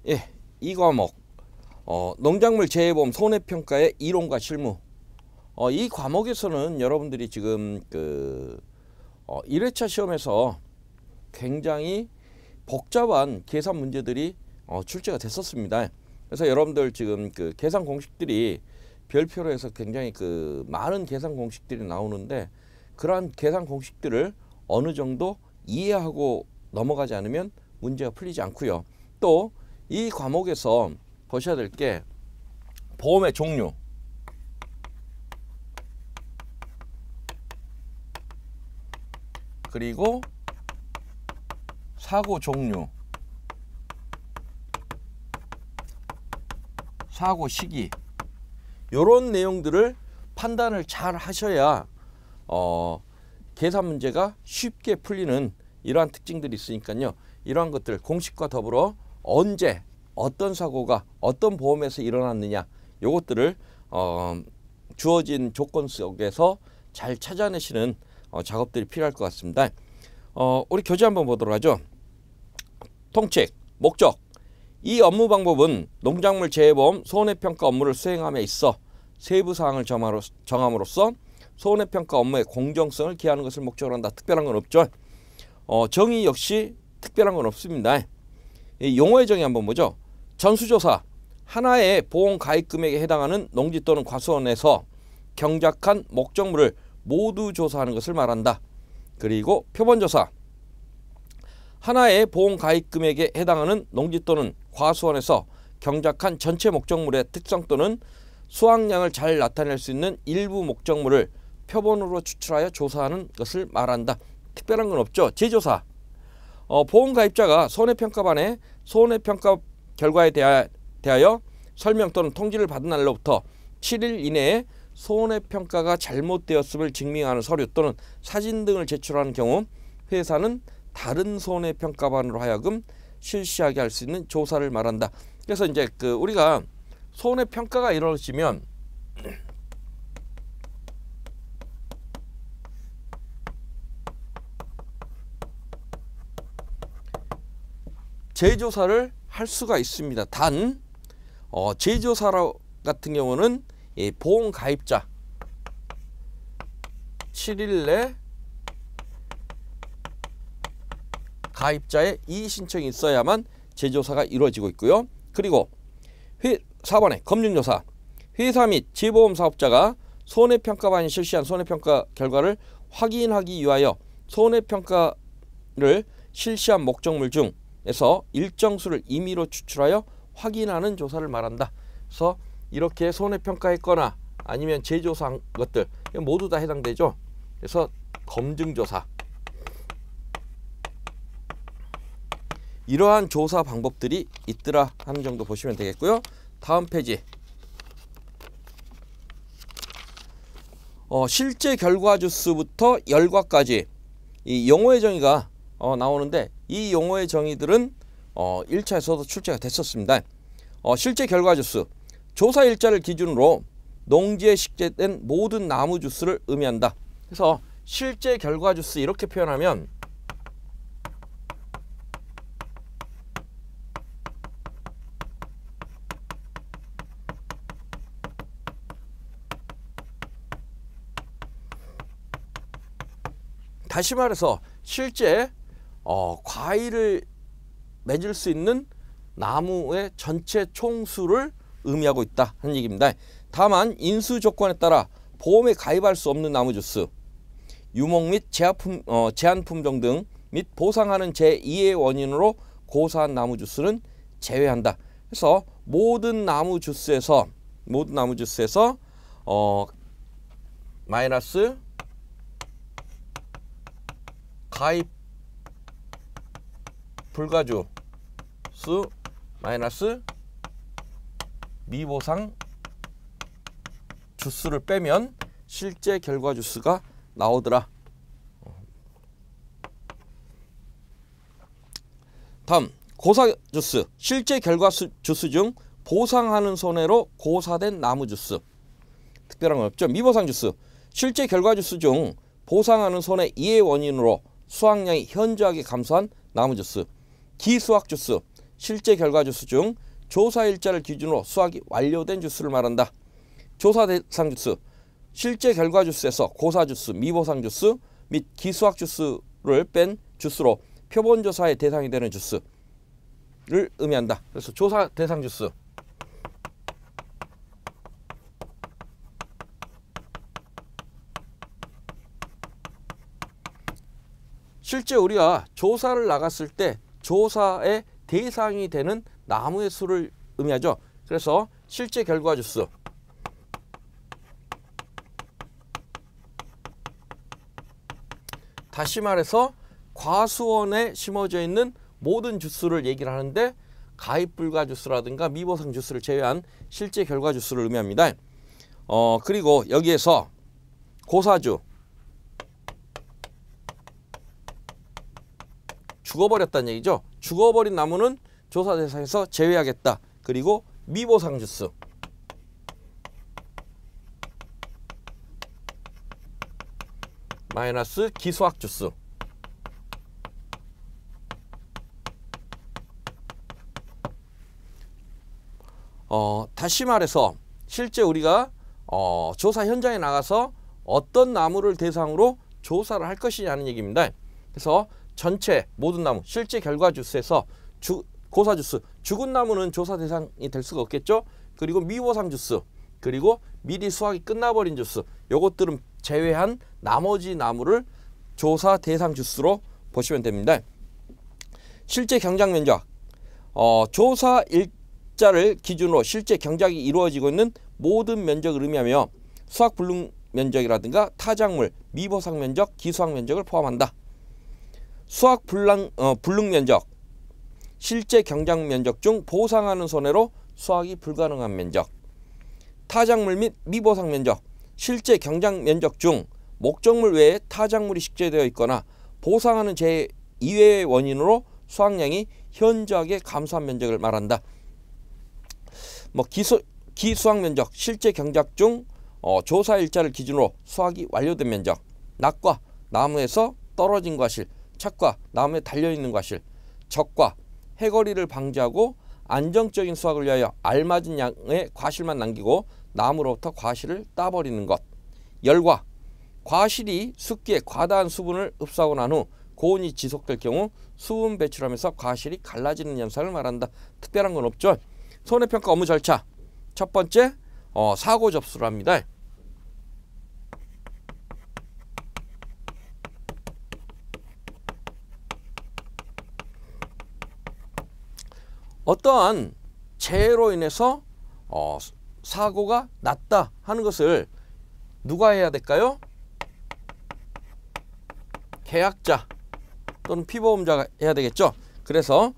예, 이 과목 농작물 재해보험 손해평가의 이론과 실무. 이 과목에서는 여러분들이 지금 1회차 시험에서 굉장히 복잡한 계산 문제들이 출제가 됐었습니다. 그래서 여러분들 지금 계산 공식들이 별표로 해서 굉장히 많은 계산 공식들이 나오는데, 그러한 계산 공식들을 어느 정도 이해하고 넘어가지 않으면 문제가 풀리지 않고요. 또 이 과목에서 보셔야 될 게 보험의 종류, 그리고 사고 종류, 사고 시기, 이런 내용들을 판단을 잘 하셔야 계산 문제가 쉽게 풀리는 이러한 특징들이 있으니까요. 이러한 것들 공식과 더불어 언제 어떤 사고가 어떤 보험에서 일어났느냐, 요것들을 주어진 조건 속에서 잘 찾아내시는 작업들이 필요할 것 같습니다. 우리 교재 한번 보도록 하죠. 통칙, 목적. 이 업무 방법은 농작물 재해보험 손해평가 업무를 수행함에 있어 세부사항을 정함으로써 손해평가 업무의 공정성을 기하는 것을 목적으로 한다. 특별한 건 없죠. 정의 역시 특별한 건 없습니다. 이 용어의 정의 한번 보죠. 전수조사, 하나의 보험 가입 금액에 해당하는 농지 또는 과수원에서 경작한 목적물을 모두 조사하는 것을 말한다. 그리고 표본조사, 하나의 보험 가입 금액에 해당하는 농지 또는 과수원에서 경작한 전체 목적물의 특성 또는 수확량을 잘 나타낼 수 있는 일부 목적물을 표본으로 추출하여 조사하는 것을 말한다. 특별한 건 없죠. 재조사, 보험 가입자가 손해평가반에 손해평가 결과에 대하여 설명 또는 통지를 받은 날로부터 7일 이내에 손해평가가 잘못되었음을 증명하는 서류 또는 사진 등을 제출하는 경우 회사는 다른 손해평가반으로 하여금 실시하게 할 수 있는 조사를 말한다. 그래서 이제 우리가 손해평가가 이루어지면 재조사를 할 수가 있습니다. 단 재조사 같은 경우는 보험 가입자 7일 내 가입자의 이의 신청이 있어야만 재조사가 이루어지고 있고요. 그리고 4번에 검증조사, 회사 및 재보험 사업자가 손해평가반이 실시한 손해평가 결과를 확인하기 위하여 손해평가를 실시한 목적물 중에서 일정 수를 임의로 추출하여 확인하는 조사를 말한다. 그래서 이렇게 손해평가했거나 아니면 재조사한 것들 모두 다 해당되죠. 그래서 검증조사, 이러한 조사 방법들이 있더라 하는 정도 보시면 되겠고요. 다음 페이지, 실제 결과 주수부터 열과까지 이 용어의 정의가 나오는데, 이 용어의 정의들은 1차에서도 출제가 됐었습니다. 실제 결과 주수, 조사 일자를 기준으로 농지에 식재된 모든 나무 주수를 의미한다. 그래서 실제 결과 주수 이렇게 표현하면 다시 말해서 실제 과일을 맺을 수 있는 나무의 전체 총수를 의미하고 있다 하는 얘기입니다. 다만 인수 조건에 따라 보험에 가입할 수 없는 나무 주수, 유목 및 제한 품종 등 및 보상하는 제2의 원인으로 고사한 나무 주수는 제외한다. 그래서 모든 나무 주스에서 마이너스 가입 불가주 수 마이너스 미보상 주수를 빼면 실제 결과 주수가 나오더라. 다음 고사 주수, 실제 결과 주수 중 보상하는 손해로 고사된 나무 주수. 특별한 건 없죠. 미보상 주수, 실제 결과 주수 중 보상하는 손해 이의 원인으로 수확량이 현저하게 감소한 나무 주수. 기수확 주수, 실제 결과 주수 중 조사 일자를 기준으로 수확이 완료된 주수를 말한다. 조사 대상 주수, 실제 결과 주수에서 고사 주수, 미보상 주수 및 기수학 주수를 뺀 주수로 표본 조사의 대상이 되는 주수를 의미한다. 그래서 조사 대상 주수, 실제 우리가 조사를 나갔을 때 조사의 대상이 되는 나무의 수를 의미하죠. 그래서 실제 결과 주수, 다시 말해서 과수원에 심어져 있는 모든 주수를 얘기를 하는데 가입 불가 주수라든가 미보상 주수를 제외한 실제 결과 주수를 의미합니다. 그리고 여기에서 고사주, 죽어버렸다는 얘기죠. 죽어버린 나무는 조사 대상에서 제외하겠다. 그리고 미보상 주수, 마이너스 기수학 주수, 다시 말해서 실제 우리가 조사 현장에 나가서 어떤 나무를 대상으로 조사를 할 것이냐는 얘기입니다. 그래서 전체 모든 나무 실제 결과 주수에서 고사 주수, 죽은 나무는 조사 대상이 될 수가 없겠죠. 그리고 미보상 주수, 그리고 미리 수확이 끝나버린 주수, 요것들은 제외한 나머지 나무를 조사 대상 주수로 보시면 됩니다. 실제 경작 면적, 조사 일자를 기준으로 실제 경작이 이루어지고 있는 모든 면적을 의미하며 수확 불능 면적이라든가 타작물, 미보상 면적, 기수학 면적을 포함한다. 수확 불능 면적, 실제 경작 면적 중 보상하는 손해로 수확이 불가능한 면적. 타작물 및 미보상 면적, 실제 경작 면적 중 목적물 외에 타작물이 식재되어 있거나 보상하는 재해 이외의 원인으로 수확량이 현저하게 감소한 면적을 말한다. 기수학 면적, 실제 경작 중 조사 일자를 기준으로 수확이 완료된 면적. 낙과 나무에서 떨어진 과실, 착과 나무에 달려있는 과실, 적과 해거리를 방지하고 안정적인 수확을 위하여 알맞은 양의 과실만 남기고 나무로부터 과실을 따버리는 것. 열과 과실이 숫기에 과다한 수분을 흡수하고 난 후 고온이 지속될 경우 수분 배출하면서 과실이 갈라지는 현상을 말한다. 특별한 건 없죠. 손해평가 업무 절차, 첫 번째 사고 접수를 합니다. 어떠한 재해로 인해서 사고가 났다 하는 것을 누가 해야 될까요? 계약자 또는 피보험자가 해야 되겠죠. 그래서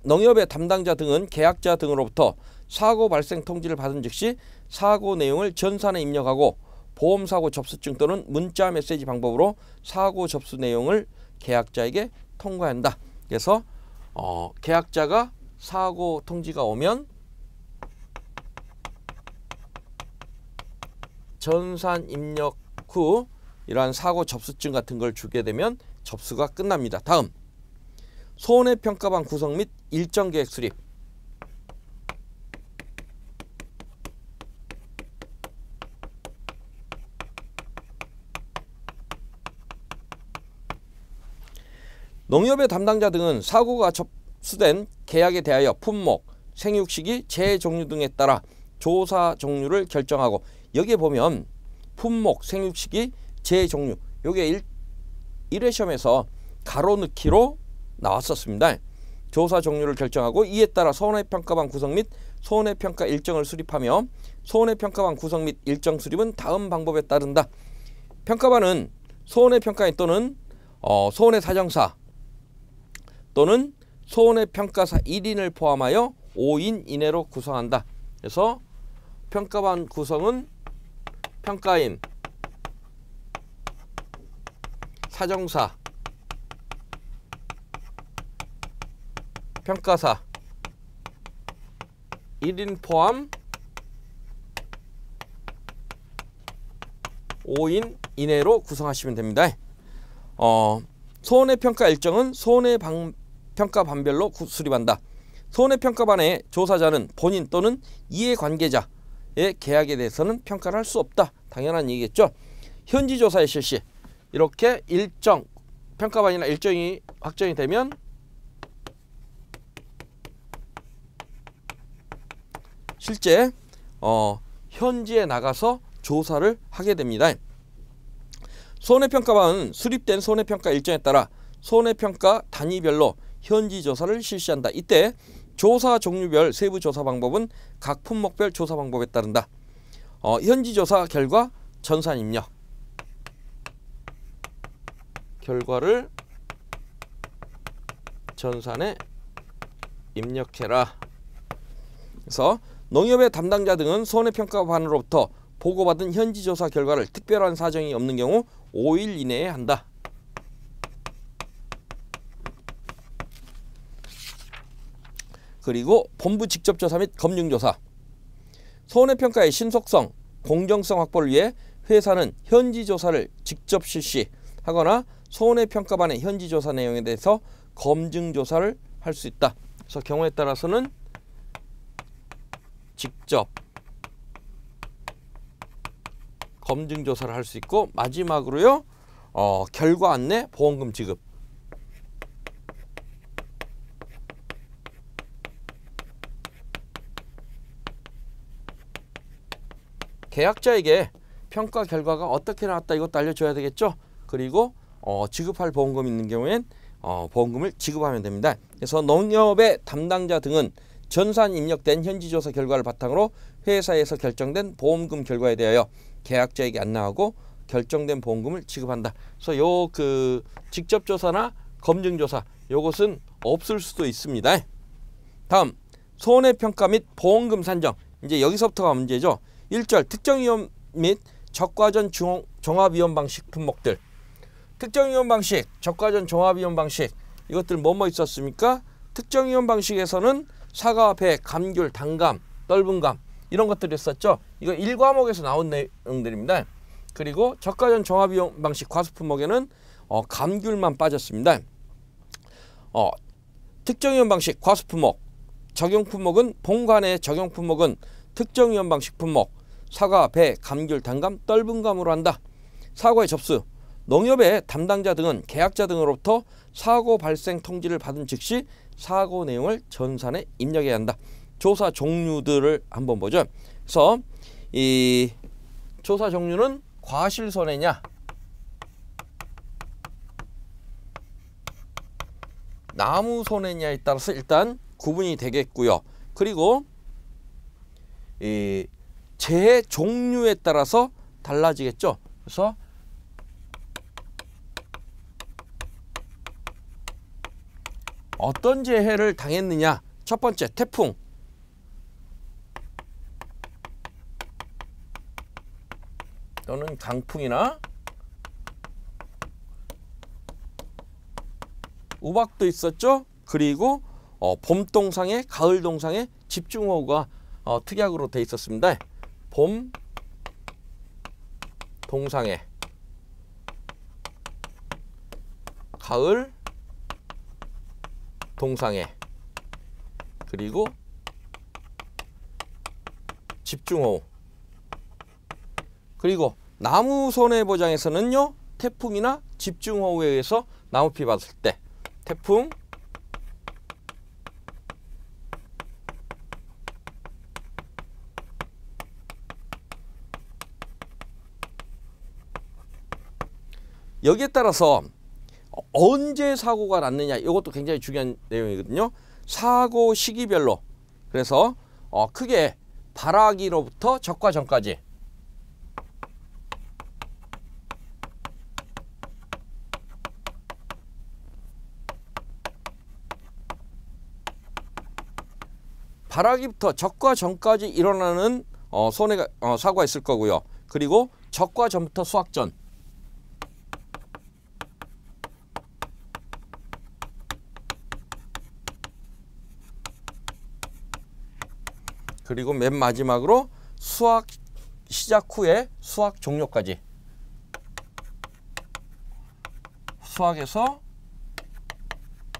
농협의 담당자 등은 계약자 등으로부터 사고 발생 통지를 받은 즉시 사고 내용을 전산에 입력하고 보험사고 접수증 또는 문자 메시지 방법으로 사고 접수 내용을 계약자에게 통과한다. 그래서 계약자가 사고 통지가 오면 전산 입력 후 이러한 사고 접수증 같은 걸 주게 되면 접수가 끝납니다. 다음, 손해평가반 구성 및 일정 계획 수립. 농협의 담당자 등은 사고가 접수된 계약에 대하여 품목, 생육 시기, 재해 종류 등에 따라 조사 종류를 결정하고, 여기에 보면 품목, 생육 시기, 재해 종류, 요게 1회 시험에서 가로넣기로 나왔었습니다. 조사 종류를 결정하고 이에 따라 손해평가반 구성 및 손해평가 일정을 수립하며 손해평가반 구성 및 일정 수립은 다음 방법에 따른다. 평가반은 손해평가인 또는 손해사정사 또는 손해평가사 1인을 포함하여 5인 이내로 구성한다. 그래서 평가반 구성은 평가인, 사정사, 평가사 1인 포함 5인 이내로 구성하시면 됩니다. 손해평가 일정은 손해평가 반별로 수립한다. 손해평가반의 조사자는 본인 또는 이해관계자의 계약에 대해서는 평가를 할 수 없다. 당연한 얘기겠죠. 현지조사의 실시, 이렇게 일정 평가반이나 일정이 확정이 되면 실제 현지에 나가서 조사를 하게 됩니다. 손해평가반은 수립된 손해평가 일정에 따라 손해평가 단위별로 현지조사를 실시한다. 이때 조사 종류별 세부 조사 방법은 각 품목별 조사 방법에 따른다. 현지조사 결과 전산 입력, 결과를 전산에 입력해라. 그래서 농협의 담당자 등은 손해평가반으로부터 보고받은 현지조사 결과를 특별한 사정이 없는 경우 5일 이내에 한다. 그리고 본부 직접조사 및 검증조사. 손해평가의 신속성, 공정성 확보를 위해 회사는 현지조사를 직접 실시하거나 손해평가반의 현지조사 내용에 대해서 검증조사를 할 수 있다. 그래서 경우에 따라서는 직접 검증조사를 할 수 있고, 마지막으로요, 결과 안내 보험금 지급. 계약자에게 평가 결과가 어떻게 나왔다 이것도 알려줘야 되겠죠. 그리고 지급할 보험금이 있는 경우엔 보험금을 지급하면 됩니다. 그래서 농협의 담당자 등은 전산 입력된 현지조사 결과를 바탕으로 회사에서 결정된 보험금 결과에 대하여 계약자에게 안내하고 결정된 보험금을 지급한다. 그래서 요 직접 조사나 검증 조사 요것은 없을 수도 있습니다. 다음 손해평가 및 보험금 산정. 이제 여기서부터가 문제죠. 1절 특정위험 및 적과전 종합위험 방식 품목들. 특정위험 방식, 적과전 종합위험 방식, 이것들 뭐뭐 있었습니까? 특정위험 방식에서는 사과, 배, 감귤, 단감, 떫은감 이런 것들이 있었죠. 이거 1과목에서 나온 내용들입니다. 그리고 적과전 종합위험 방식 과수 품목에는 감귤만 빠졌습니다. 특정위험 방식 과수 품목, 적용 품목은 본관의 적용 품목은 특정위험 방식 품목, 사과, 배, 감귤, 단감, 떫은감으로 한다. 사고의 접수. 농협의 담당자 등은 계약자 등으로부터 사고 발생 통지를 받은 즉시 사고 내용을 전산에 입력해야 한다. 조사 종류들을 한번 보죠. 그래서 이 조사 종류는 과실손해냐, 나무손해냐에 따라서 일단 구분이 되겠고요. 그리고 이 재해 종류에 따라서 달라지겠죠. 그래서 어떤 재해를 당했느냐. 첫 번째 태풍, 또는 강풍이나 우박도 있었죠. 그리고 봄 동상에 가을 동상에 집중호우가 특약으로 돼 있었습니다. 봄 동상에 가을 동상에 그리고 집중호우. 그리고 나무 손해보장에서는요, 태풍이나 집중호우에 의해서 나무피 받을 때 태풍, 여기에 따라서 언제 사고가 났느냐, 이것도 굉장히 중요한 내용이거든요. 사고 시기별로. 그래서 크게 발화기로부터 적과 전까지, 발화기부터 적과 전까지 일어나는 사고가 있을 거고요. 그리고 적과 전부터 수확 전, 그리고 맨 마지막으로 수확 시작 후에 수확 종료까지. 수확에서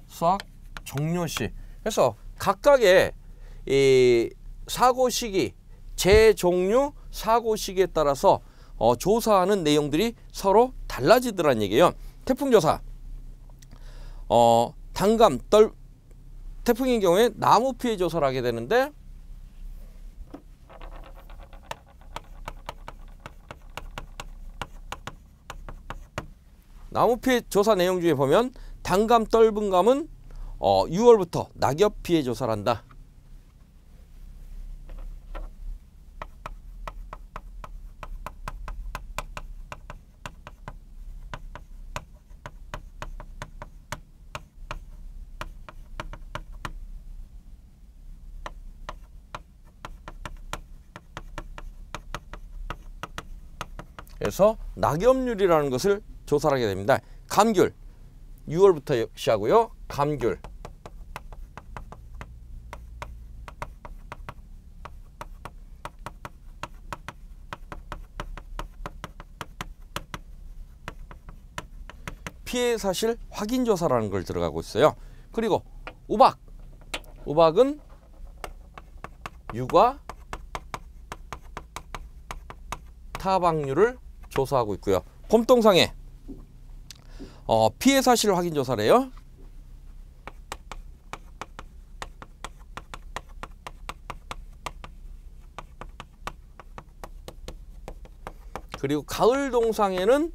수확 종료 시. 그래서 각각의 이 사고 시기, 재종류, 사고 시기에 따라서 조사하는 내용들이 서로 달라지더란 얘기예요. 태풍 조사, 단감, 태풍인 경우에 나무 피해 조사를 하게 되는데, 나무 피해 조사 내용 중에 보면 단감, 떫은감은 6월부터 낙엽 피해 조사를 한다. 그래서 낙엽률이라는 것을 조사를 하게 됩니다. 감귤 6월부터 시하고요. 감귤 피해 사실 확인 조사라는 걸 들어가고 있어요. 그리고 우박은 유과 타박률을 조사하고 있고요. 봄동상해 피해 사실 확인 조사래요. 그리고 가을 동상에는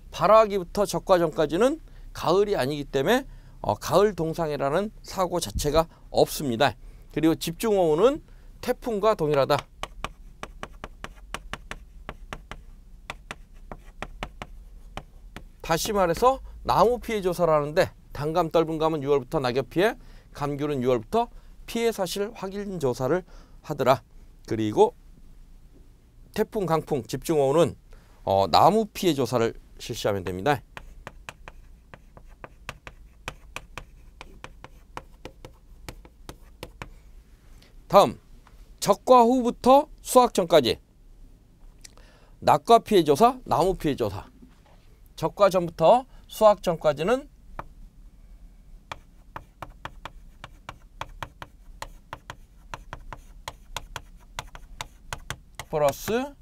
발화기부터 적과 전까지는 가을이 아니기 때문에 가을 동상해라는 사고 자체가 없습니다. 그리고 집중호우는 태풍과 동일하다. 다시 말해서 나무 피해 조사를 하는데 단감, 떫은감은 6월부터 낙엽 피해, 감귤은 6월부터 피해 사실 확인 조사를 하더라. 그리고 태풍, 강풍, 집중호우는 나무 피해 조사를 실시하면 됩니다. 다음, 적과 후부터 수확 전까지 낙과 피해 조사, 나무 피해 조사. 적과 전부터 수확 전까지는 플러스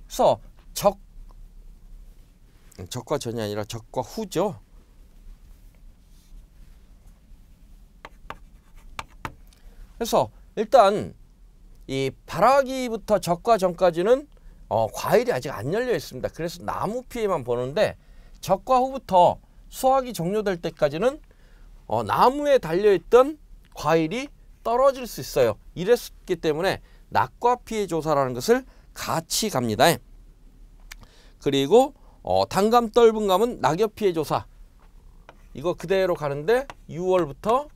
그래서 적과 전이 아니라 적과 후죠. 그래서 일단 이 발화기부터 적과 전까지는 과일이 아직 안 열려 있습니다. 그래서 나무 피해만 보는데 적과 후부터 수확이 종료될 때까지는 나무에 달려있던 과일이 떨어질 수 있어요. 이랬기 때문에 낙과 피해 조사라는 것을 같이 갑니다. 그리고 단감, 떫은감은 낙엽 피해 조사. 이거 그대로 가는데 6월부터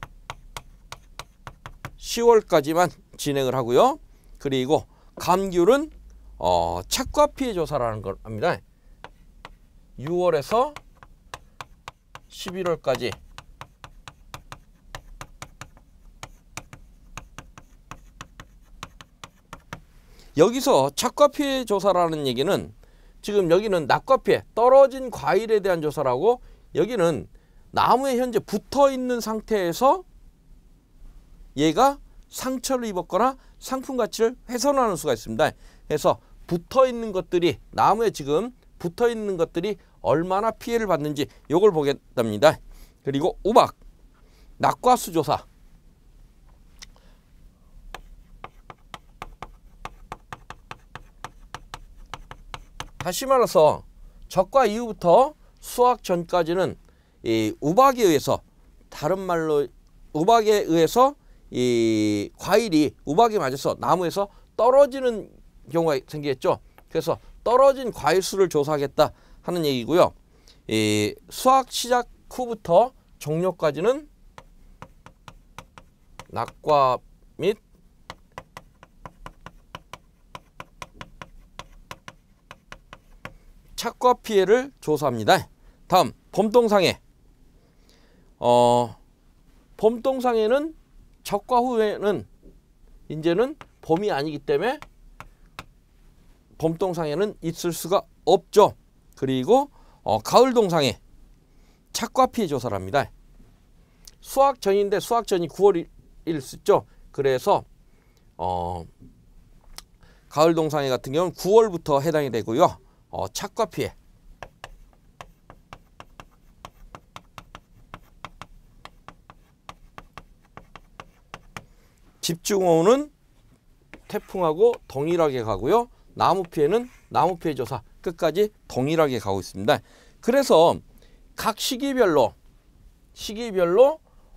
10월까지만 진행을 하고요. 그리고 감귤은 착과 피해 조사라는 걸 합니다. 6월에서 11월까지 여기서 착과 피해 조사라는 얘기는 지금 여기는 낙과 피해, 떨어진 과일에 대한 조사라고, 여기는 나무에 현재 붙어 있는 상태에서 얘가 상처를 입었거나 상품 가치를 훼손하는 수가 있습니다. 그래서 붙어 있는 것들이, 나무에 지금 붙어 있는 것들이 얼마나 피해를 받는지 요걸 보겠답니다. 그리고 우박, 낙과 수 조사. 다시 말해서 적과 이후부터 수확 전까지는 이 우박에 의해서, 다른 말로 우박에 의해서 이 과일이 우박에 맞아서 나무에서 떨어지는 경우가 생기겠죠. 그래서 떨어진 과일 수를 조사하겠다 하는 얘기고요. 이 수확 시작 후부터 종료까지는 낙과 및 착과 피해를 조사합니다. 다음, 봄동상해. 봄동상해는 적과 후에는 이제는 봄이 아니기 때문에 봄동상에는 있을 수가 없죠. 그리고 가을동상에 착과 피해 조사를 합니다. 수학 전인데 수학 전이 9월일 수 있죠. 그래서 가을동상에 같은 경우는 9월부터 해당이 되고요. 착과 피해. 집중호우는 태풍하고 동일하게 가고요. 나무 피해는 나무 피해 조사 끝까지 동일하게 가고 있습니다. 그래서 각 시기별로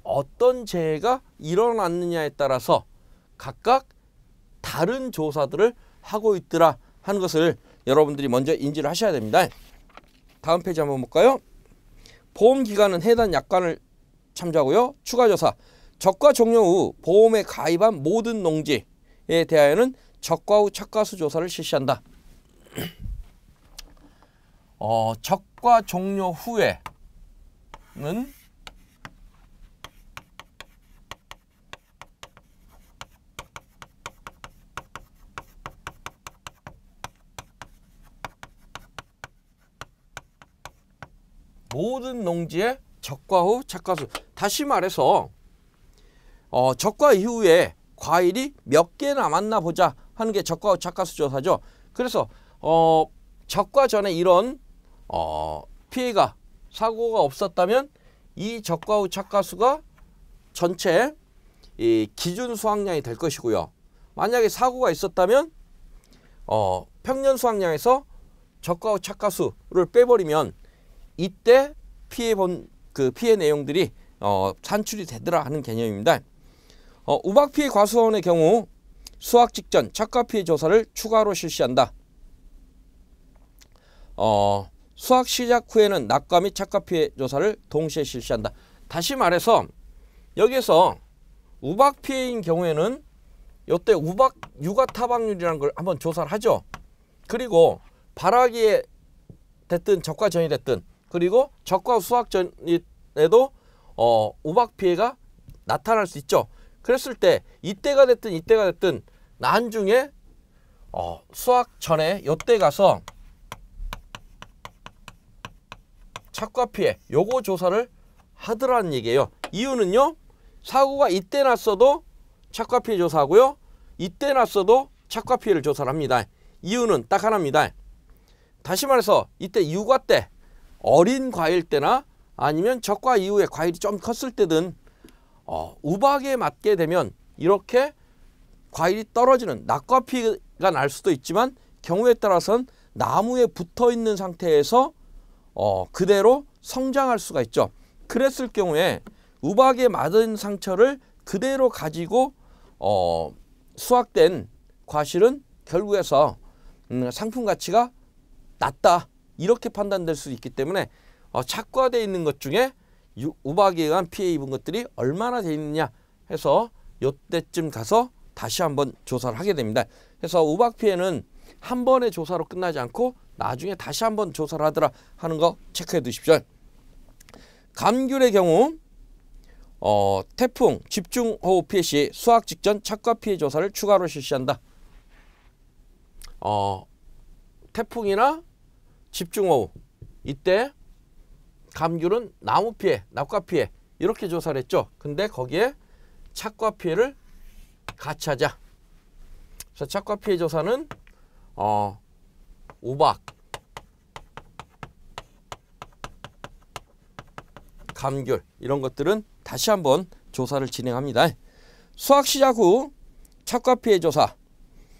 어떤 재해가 일어났느냐에 따라서 각각 다른 조사들을 하고 있더라 하는 것을 여러분들이 먼저 인지를 하셔야 됩니다. 다음 페이지 한번 볼까요? 보험기간은 해당 약관을 참조하고요. 추가조사. 적과 종료 후 보험에 가입한 모든 농지에 대하여는 적과 후 착과수 조사를 실시한다. 적과 종료 후에는 모든 농지의 적과 후 착과수. 다시 말해서 적과 이후에 과일이 몇 개 남았나 보자 하는 게 적과 후 착과수 조사죠. 그래서 적과 전에 이런 피해가 사고가 없었다면 이 적과 후 착과수가 전체 이 기준 수확량이 될 것이고요. 만약에 사고가 있었다면 평년 수확량에서 적과 후 착과수를 빼버리면 이때 피해 내용들이 산출이 되더라 하는 개념입니다. 우박 피해 과수원의 경우 수확 직전 착과 피해 조사를 추가로 실시한다. 수확 시작 후에는 낙과 및 착과 피해 조사를 동시에 실시한다. 다시 말해서 여기서 우박 피해인 경우에는 이때 우박 유가 타박률이라는 걸 한번 조사를 하죠. 그리고 발화기에 됐든 적과 전이 됐든 그리고 적과 수확 전에도 우박 피해가 나타날 수 있죠. 그랬을 때 이때가 됐든 나중에 수확 전에 요때 가서 착과 피해 요거 조사를 하더라는 얘기예요. 이유는요. 사고가 이때 났어도 착과 피해 조사하고요. 이때 났어도 착과 피해를 조사를 합니다. 이유는 딱 하나입니다. 다시 말해서 이때 유과 때 어린 과일 때나 아니면 적과 이후에 과일이 좀 컸을 때든 우박에 맞게 되면 이렇게 과일이 떨어지는 낙과 피해가 날 수도 있지만 경우에 따라서는 나무에 붙어 있는 상태에서 그대로 성장할 수가 있죠. 그랬을 경우에 우박에 맞은 상처를 그대로 가지고 수확된 과실은 결국에서 상품 가치가 낮다 이렇게 판단될 수 있기 때문에 착과되어 있는 것 중에 우박에 의한 피해 입은 것들이 얼마나 되어 있느냐 해서 이때쯤 가서 다시 한번 조사를 하게 됩니다. 그래서 우박 피해는 한 번의 조사로 끝나지 않고 나중에 다시 한번 조사를 하더라 하는 거 체크해 두십시오. 감귤의 경우 태풍, 집중호우 피해 시 수확 직전 착과 피해 조사를 추가로 실시한다. 태풍이나 집중호우 이때 감귤은 나무 피해, 낙과 피해 이렇게 조사를 했죠. 근데 거기에 착과 피해를 같이 하자. 그래서 착과 피해 조사는 우박, 감귤 이런 것들은 다시 한번 조사를 진행합니다. 수확 시작 후 착과 피해 조사,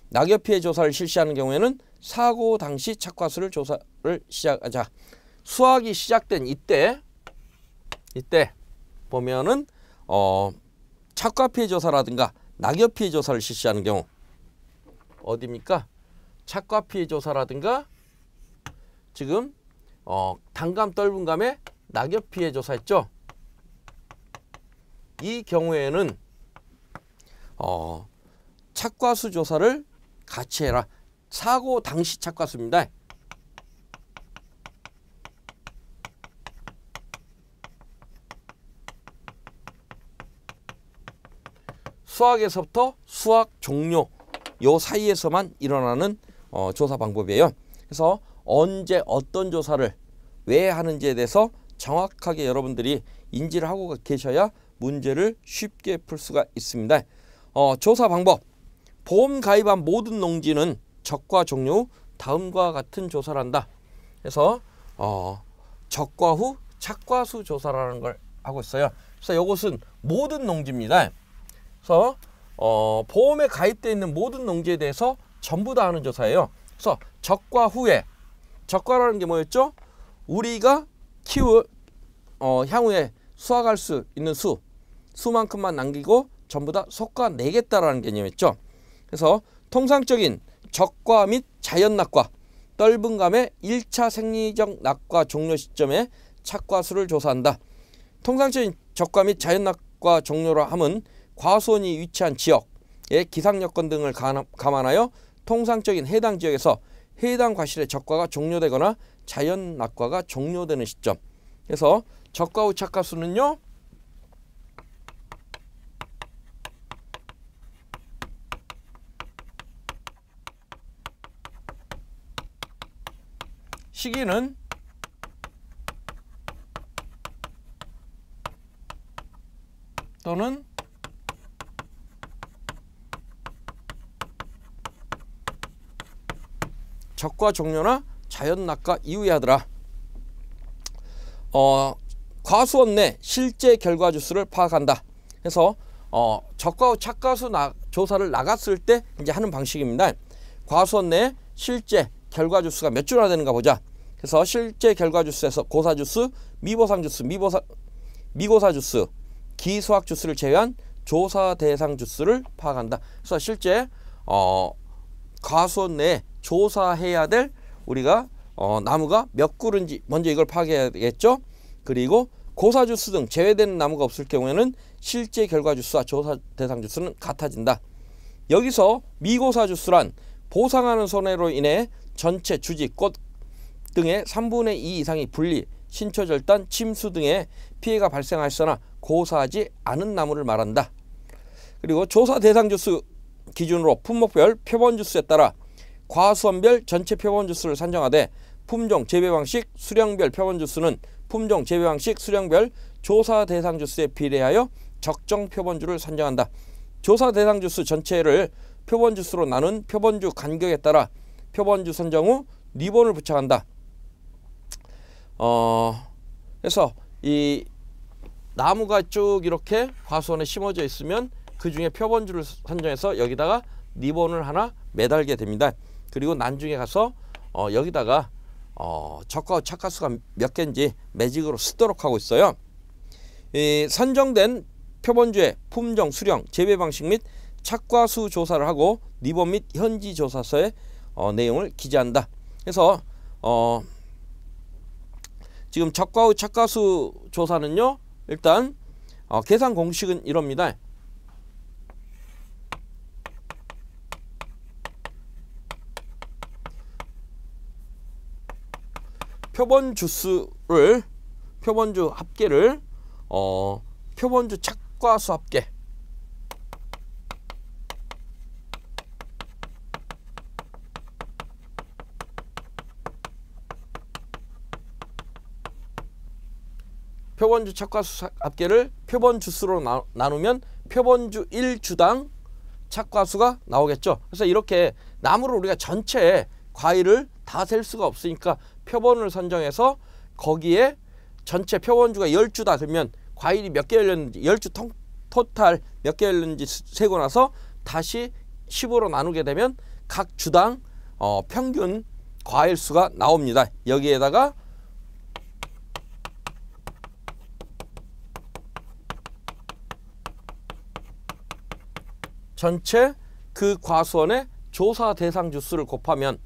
낙엽 피해 조사를 실시하는 경우에는 사고 당시 착과수를 조사를 시작하자. 수확이 시작된 이때 보면은 착과 피해 조사라든가 낙엽 피해 조사를 실시하는 경우 어디입니까? 착과 피해 조사라든가 지금 단감 떫은감에 낙엽 피해 조사했죠. 이 경우에는 착과수 조사를 같이 해라. 사고 당시 착과수입니다. 수확에서부터 수확 종료 요 사이에서만 일어나는 조사 방법이에요. 그래서 언제 어떤 조사를 왜 하는지에 대해서 정확하게 여러분들이 인지를 하고 계셔야 문제를 쉽게 풀 수가 있습니다. 조사 방법. 보험 가입한 모든 농지는 적과 종료 후 다음과 같은 조사를 한다. 그래서 적과 후 착과수 조사라는 걸 하고 있어요. 그래서 이것은 모든 농지입니다. 그래서 보험에 가입되어 있는 모든 농지에 대해서 전부 다 하는 조사예요. 그래서 적과 후에, 적과라는 게 뭐였죠? 우리가 향후에 수확할 수 있는 수만큼만 남기고 전부 다 속과 내겠다라는 개념이었죠. 그래서 통상적인 적과 및 자연낙과 떫은감의 1차 생리적 낙과 종료 시점에 착과수를 조사한다. 통상적인 적과 및 자연낙과 종료라 함은 과수원이 위치한 지역의 기상여건 등을 감안하여 통상적인 해당 지역에서 해당 과실의 적과가 종료되거나 자연낙과가 종료되는 시점. 그래서 적과 후 착과수는요, 시기는 또는 적과 종료나 자연낙과 이후에 하더라. 과수원 내 실제 결과 주수를 파악한다. 그래서 적과 후 착과수 조사를 나갔을 때 이제 하는 방식입니다. 과수원 내 실제 결과 주수가 몇 주나 되는가 보자. 그래서 실제 결과 주수에서 고사 주수, 미보상 주수, 미고사 주수, 기수학 주수를 제외한 조사 대상 주수를 파악한다. 그래서 실제 과수원 내에 조사해야 될 우리가 나무가 몇 그루인지 먼저 이걸 파악해야겠죠. 그리고 고사 주수 등 제외되는 나무가 없을 경우에는 실제 결과 주수와 조사 대상 주수는 같아진다. 여기서 미고사 주수란 보상하는 손해로 인해 전체 주지, 꽃 등의 3분의 2 이상이 분리, 신초절단, 침수 등의 피해가 발생하였으나 고사하지 않은 나무를 말한다. 그리고 조사 대상 주수 기준으로 품목별 표본 주수에 따라 과수원별 전체 표본 주수를 산정하되 품종, 재배 방식, 수량별 표본 주수는 품종, 재배 방식, 수량별 조사 대상 주수에 비례하여 적정 표본주를 산정한다. 조사 대상 주수 전체를 표본 주수로 나눈 표본주 간격에 따라 표본주 선정 후 리본을 부착한다. 그래서 이 나무가 쭉 이렇게 과수원에 심어져 있으면 그 중에 표본주를 선정해서 여기다가 리본을 하나 매달게 됩니다. 그리고 나중에 가서 여기다가 적과 착과수가 몇 개인지 매직으로 쓰도록 하고 있어요. 이 선정된 표본주의 품종, 수령, 재배 방식 및 착과수 조사를 하고 리본 및 현지 조사서에 내용을 기재한다. 그래서 지금 적과 후 착과수 조사는요, 일단 계산 공식은 이럽니다. 표본주 합계를 표본주 착과수 합계, 표본주 착과수 합계를 표본주수로 나누면 표본주 1주당 착과수가 나오겠죠. 그래서 이렇게 나무를 우리가 전체 과일을 다 셀 수가 없으니까 표본을 선정해서 거기에 전체 표본주가 10주다 그러면 과일이 몇 개 열렸는지 10주 토탈 몇 개 열렸는지 세고 나서 다시 10으로 나누게 되면 각 주당 평균 과일 수가 나옵니다. 여기에다가 전체 그 과수원의 조사 대상 주수를 곱하면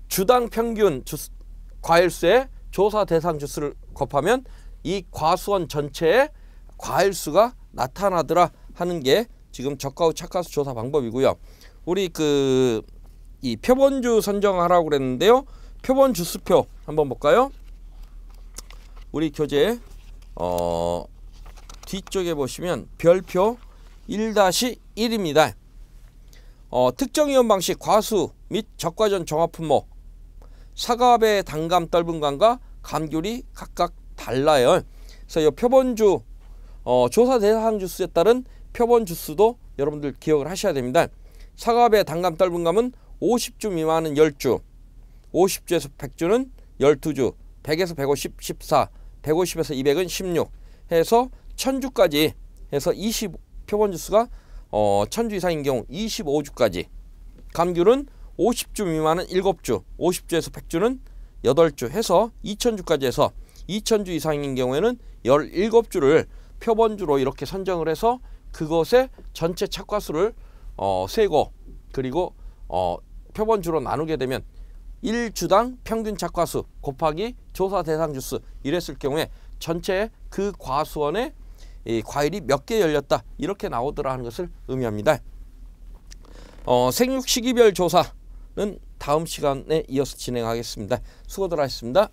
주당 평균 과일수의 조사 대상 주수를 곱하면 이 과수원 전체의 과일수가 나타나더라 하는 게 지금 적과 후 착과수 조사 방법이고요. 우리 이 표본주 선정하라고 그랬는데요. 표본 주수표 한번 볼까요? 우리 교재 뒤쪽에 보시면 별표 1-1입니다. 특정 이온 방식 과수 및 적과전 종합 분모. 사과배 단감 떫은감과 감귤이 각각 달라요. 그래서 이 표본주 조사 대상 주수에 따른 표본 주수도 여러분들 기억을 하셔야 됩니다. 사과배 단감 떫은감은 50주 미만은 10주, 50주에서 100주는 12주, 100에서 150, 14, 150에서 200은 16 해서 1000주까지 해서 20 표본 주수가 1000주 이상인 경우 25주까지. 감귤은 50주 미만은 7주, 50주에서 100주는 8주 해서 2000주까지 해서 2000주 이상인 경우에는 17주를 표본주로 이렇게 선정을 해서 그것의 전체 착과수를 세고, 그리고 표본주로 나누게 되면 1주당 평균 착과수 곱하기 조사 대상 주수 이랬을 경우에 전체 그 과수원에 이 과일이 몇 개 열렸다 이렇게 나오더라 하는 것을 의미합니다. 생육 시기별 조사는 다음 시간에 이어서 진행하겠습니다. 수고들 하셨습니다.